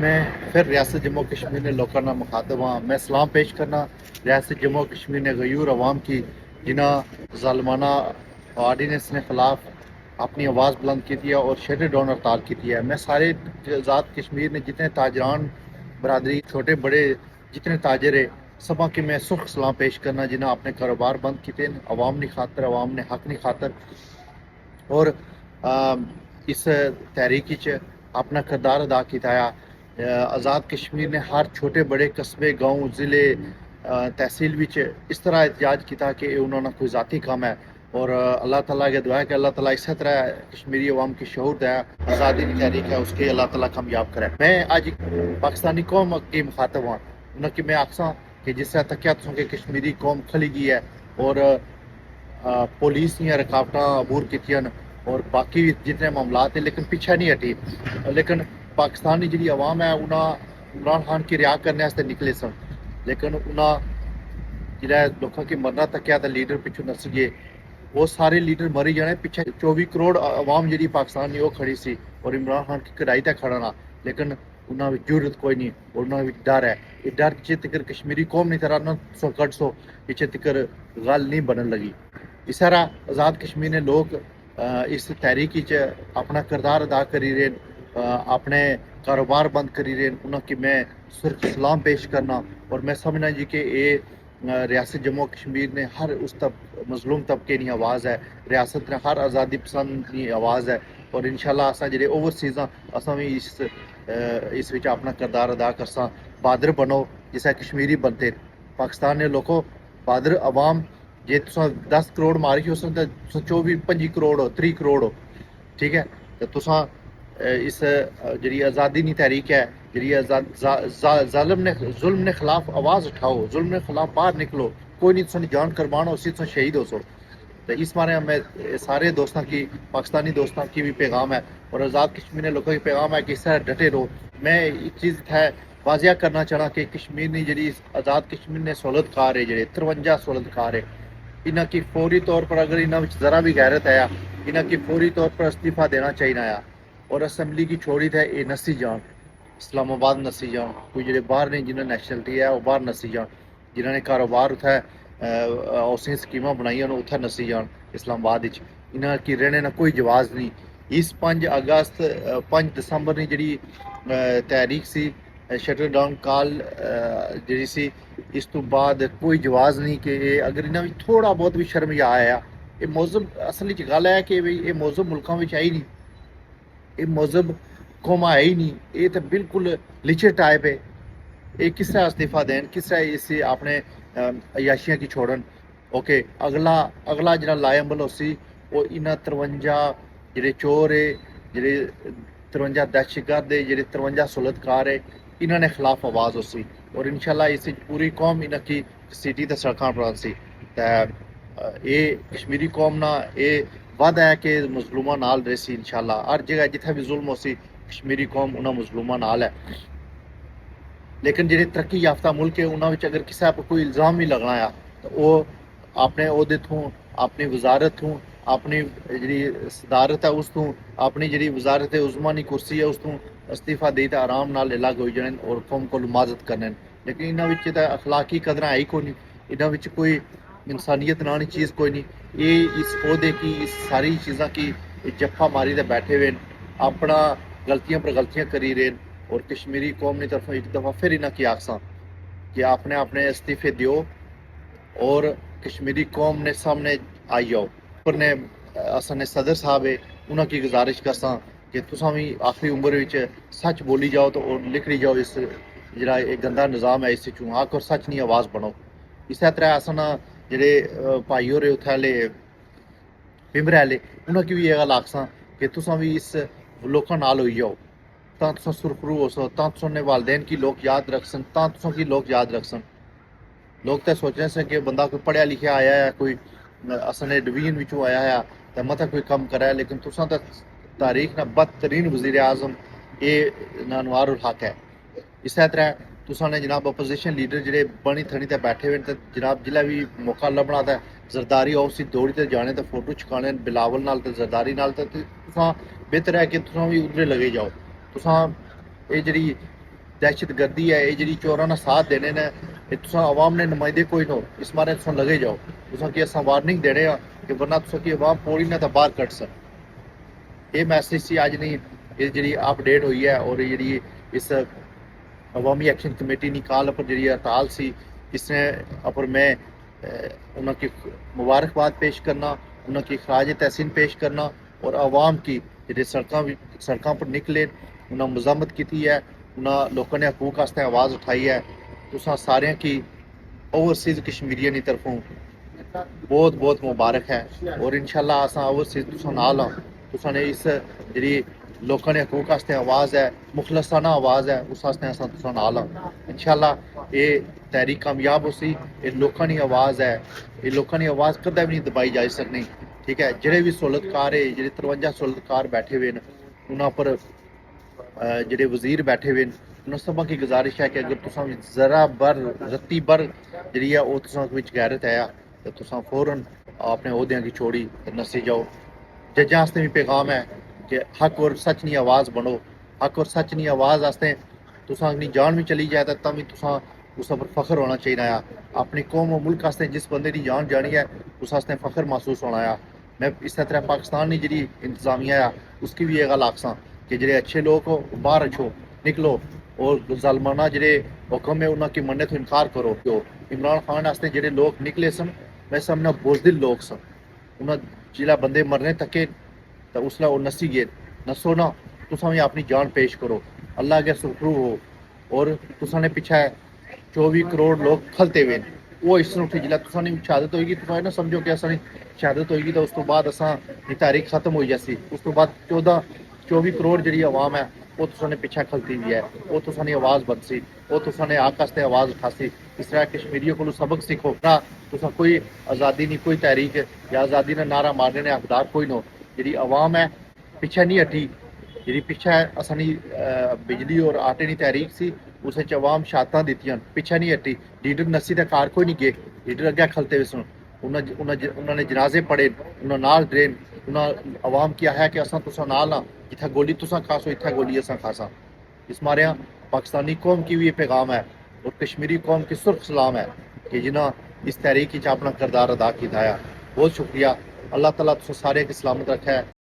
मैं फिर रियासत जम्मू कश्मीर ने लोगों का मुखातब हाँ। मैं सलाम पेश करना रियासत जम्मू कश्मीर ने गयूर अवाम की जिन्हें जालमाना आर्डीनेंस ने खिलाफ अपनी आवाज़ बुलंद की है और शटर डाउन हड़ताल की है। मैं सारे आज़ाद कश्मीर ने जितने ताजरान बरदरी छोटे बड़े जितने ताजर है सबा की मैं सुख सलाम पेश करना जिन्हें अपने कारोबार बंद किए अवाम की खातर अवाम ने हक की खातर और इस तहरीक अपना किरदार अदा किया। आज़ाद कश्मीर ने हर छोटे बड़े कस्बे गाँव ज़िले तहसील विच इस तरह एहतजाज किया कि उन्होंने कोई ज़ाती काम है और अल्लाह ताला के दुआ है कि अल्लाह ताला इस तरह कश्मीरी अवाम की शऊर है आज़ादी की तहरीक है उसके अल्लाह ताला कामयाब करे। मैं अज पाकिस्तानी कौम की मुखातब हाँ उनकी मैं आखसा कि जिस तरह तकिया तुसों के कश्मीरी कौम खली गई है और पुलिस दियां रुकावटां अबूर कीतियां और बाकी जितने मामलात है लेकिन पीछे नहीं हटी। लेकिन पाकिस्तान की जी अवाम है उन्हें इमरान खान की रिहा करने वास्ते निकले सन लेकिन उन्हें जिला लोगों की मरना तकिया तो लीडर पिछू नस गए। वो सारे लीडर मरी जाने पिछे 24 करोड़ अवाम जी पाकिस्तान की खड़ी सी और इमरान खान की कढ़ाई तक खड़ा ना लेकिन उन्होंने जरूरत कोई नहीं और उन्होंने डर है। ये डर जिचे तक कश्मीरी कौम नहीं तरह ना सौ कट सौ पिछे तक गल नहीं बनन लगी। इस तरह आज़ाद कश्मीर ने लोग इस तहरीक अपना किरदार अदा करी रहे अपने कारोबार बंद करी रहे उन्होंने मैं सिर्फ सलाम पेश करना और मैं समझना जी कि ये रियासत जम्मू कश्मीर ने हर उस मजलूम तबके की आवाज़ है। रियासत ने हर आज़ादी पसंद की आवाज़ है और इंशाल्लाह असा जे ओवरसीज़ असा भी इस विच अपना किरदार अदा करसा। बहादुर बनो जिसे कश्मीरी बनते पाकिस्तान ने लोगों बहादुर अवाम जे तुस 10 करोड़ मारी हो तो 24-25 करोड़ हो 3 करोड़ हो ठीक है। तो तुस इस जी आज़ादी की तहरीक है जी जुल्म ने खिलाफ आवाज़ उठाओ जुल्म ने खिलाफ बाहर निकलो कोई नहीं तुम जान कुर्बान हो सी शहीद हो सो। तो इस मारे मैं सारे दोस्तों की पाकिस्तानी दोस्तों की भी पैगाम है और आज़ाद कश्मीर ने लोगों की पैगाम है कि इस तरह डटे रहो। मैं एक चीज़ है वाजिया करना चाहना कि कश्मीर ने जी आज़ाद कश्मीर ने सहूलत कार है जे 53 सहूलत कार है इन्ह की फौरी तौर पर अगर इन्होंने ज़रा भी गैरत आया इन्ह की फौरी तौर पर इस्तीफ़ा देना चाहिए आया और असम्बली की छोड़ी थे ये नसी जान इस्लामाबाद नसी जान कोई जो बाहर नहीं जिन्हें नैशनलिटी है वह बाहर नसी जान जिन्होंने कारोबार उत्थे हाउसिंग स्कीमां बनाई उत्थे नसी जान इस्लामाबाद इन्ह की रहने ना कोई जवाज़ नहीं। इस 5 अगस्त 5 दिसंबर की जी तहरीक सी शटर डाउन कॉल जी सी इस तो बाद कोई जवाज़ नहीं कि अगर इन्होंने भी थोड़ा बहुत भी शर्म या आया ये मौजूद असल गल है कि भाई ये मौजूद मुल्कों में आई नहीं ये मौजूद कौम है ही नहीं ये तो बिल्कुल लिचर टाइप है। ये किस तरह इस्तीफ़ा दें किस तरह इसे अपने अयाशियाँ की छोड़न। ओके अगला अगला जरा लायबल उसी वो इन्ह 53 जे चोर है जे 53 दहशतगर्द है जे 53 सहूलतकार है इन्होंने खिलाफ आवाज़ उसी और इंशाल्लाह इस पूरी कौम इन्ह की सिटी तो सड़कों पर सी। ये कश्मीरी कौम ना ये वध है कि मजलूमा नाल रही सी इंशाल्लाह हर जगह जिथे भी जुल्म हो सी कश्मीरी कौम उन्होंने मजलूमा नाल है। लेकिन जो तरक्की याफ्ता मुल्क है उन्होंने अगर किसी पर कोई इल्ज़ाम भी लगना आ तो वह अपने ओहदे थों अपनी वजारत थों अपनी जी सदारत है उस तू अपनी जी वजारत उज़मा की कुर्सी है उस तू इस्तीफ़ा दे आराम नाल अलग हो जाने और कौम को माजत करने। लेकिन इन्होंने तो अखलाकी कदर है ही कोई नहीं इन्होंने कोई इंसानियत नानी चीज़ कोई नहीं। ये इस ओहदे की इस सारी चीज़ों की जफ्फा मारी तो बैठे हुए अपना गलतियां पर गलतियां करी रहे और कश्मीरी कौम की तरफों एक दफ़ा फिर इन्हें की आखसा कि आपने अपने इस्तीफे दियो और कश्मीरी कौम ने सामने आई जाओ। पर ने असने सदर साहब है उन्होंने गुजारिश करसा कि तुसा भी आखिरी उम्र में सच बोली जाओ तो और लिखी जाओ इस जरा एक गंदा निज़ाम है इस चू आकर सच नहीं आवाज़ बनो। इस तरह असना जेडे भाई होर उत्थे आह्ले पिंबरे आह्ले उन्होंने भी यह गल आखसा कि तुसा भी इस लोगों नाल होई जाओ तां तुसां सुरखरू हो सो तां तुसां वालदैन की लोग याद रखसन तां तुसां की लोग याद रखसन। लोग तो सोचने से कि बंदा कोई पढ़िया लिखा आया है कोई असने डिवीजन विचों आया है तो मत कोई कम करा है लेकिन तुसां तो तारीख ना बदतरीन वजीर आजम ये अनवारुल हक है। इस तरह तुसा ने जनाब अपोजिशन लीडर जे बनी थनी ते बैठे हुए तो जनाब जिला भी मौका लभना तो जरदारी आओ उसी दौड़ी ते जाने तो फोटो छकाने बिलावल नाल ते जरदारी नाल ते तुसा बेहतर है कि तुसा भी उधरे लगे जाओ। तुसा ये जी दहशतगर्दी है, ये जी चोरां ना साथ देने ने, तुसा अवाम ने नुमाइंदे कोई नो, इस बारे तुसा लगे जाओ, तुसा की असां वार्निंग देने कि वरना तुसा की अवाम पौड़ी ना तो बाहर कट सन। ये मैसेज सी अज नहीं ये जी अपडेट हुई है, और ये जी इस अवामी एक्शन कमेटी की कॉल पर जी हड़ताल सी, इसने पर मैं उनकी मुबारकबाद पेश करना, उनकी खराज तहसीन पेश करना, और आवाम की जो सड़कों पर निकले उन्हें मजम्मत की है, उन्होंने लोगों ने हकूक वास्ते आवाज़ उठाई है। तुसा सारे की ओवरसीज़ कश्मीरियन की तरफों बहुत बहुत मुबारक है, और इंशाल्लाह असा ओवरसीज़ तुसा नाल हाँ, तुसा ने इस जी लोगों ने हकूक वास्ते आवाज़ है, मुखलसाना आवाज़ है, उस वास्ते असा तुसा नाल हाँ। इंशाल्लाह ये तहरीक कामयाब हो सी, ये लोगों की आवाज़ है, ये लोगों की आवाज़ कदे भी नहीं दबाई जा सकनी। ठीक है, जेडे भी सहूलतकार है, जे 53 सहूलतकार बैठे हुए हैं, उन्होंने पर जेडे वजीर बैठे हुए हैं, उन सब की गुजारिश है कि अगर तुसा जरा बर रत्ती बर जी है वो तुसा विच गैरत है तो तुसा फौरन अपने ओहदियां की छोड़ी नस्सी जाओ। जजें आस्ते भी पैगाम है कि हक और सच नी आवाज़ बनो, हक और सच नी आवाज़ आस्ते तुसा अपनी जान भी चली जाए तो भी तुसा उस पर फख्र होना चाहिए। अपनी कौम और मुल्क वास्ते जिस बंदे की जान जानी है उस वास्ते फख्र महसूस होना है। मैं इस तरह पाकिस्तान की जी इंतजामिया है उसकी भी ये गल आखसा कि जे अच्छे लोग हो बाहर अच्छो निकलो, और जालमाना जे हुक्म है उन्होंने मनने तो इनकार करो। तो इमरान खान वास्ते जे लोग निकले सन, मैं समझना बुजदिल लोग सन, उन्हें जिला बंदे मरने तके तो उसलै वो नस्सी गए। नस्सो ना, तुसा भी अपनी जान पेश करो, अल्लाह अगे सुखरू हो। और तुसा ने पिछे 24 करोड़ लोग खलते हुए वो इस उठी जिला तुसा ने शहादत होगी, तुसा ना समझो कि असां शहादत होगी तो उस तो बाद असां दी तारीख खत्म हो जासी। उस तो बाद 24 करोड़ जी आवाम है वो तुसा ने पिछे खलती हुई है, वो तुसा ने आवाज़ बनसी, वो तुसा ने हक वास्ते आवाज़ उठासी। इस तरह कश्मीरियों को सबक सीखो ना, तुसा कोई आज़ादी नहीं, कोई तहरीक या आज़ादी ने नारा मारने ने हकदार कोई नो। जी आवाम है पिछे नहीं हटी, जी पिछे असानी बिजली और आटे की तहरीक सी, उस अवाम शहादतां दित्तियां, पिछे नहीं हटी। लीडर नस्सी ते कार कोई नहीं गए, लीडर अगे खलते हुए सुन, उन्होंने जनाजे पढ़े, उन्होंने नाल ड्रेन, उन्होंने अवाम किया है कि असा तुसा नाल हाँ, जिथे गोली तुसा खासो इतना गोली असा खासा। इस मारिया पाकिस्तानी कौम की भी ये पैगाम है, और कश्मीरी कौम की सुर्ख सलाम है कि जिन्हें इस तहरीक अपना किरदार अदा किया है। बहुत शुक्रिया, अल्लाह ताला तुसा सारे की सलामत रखे।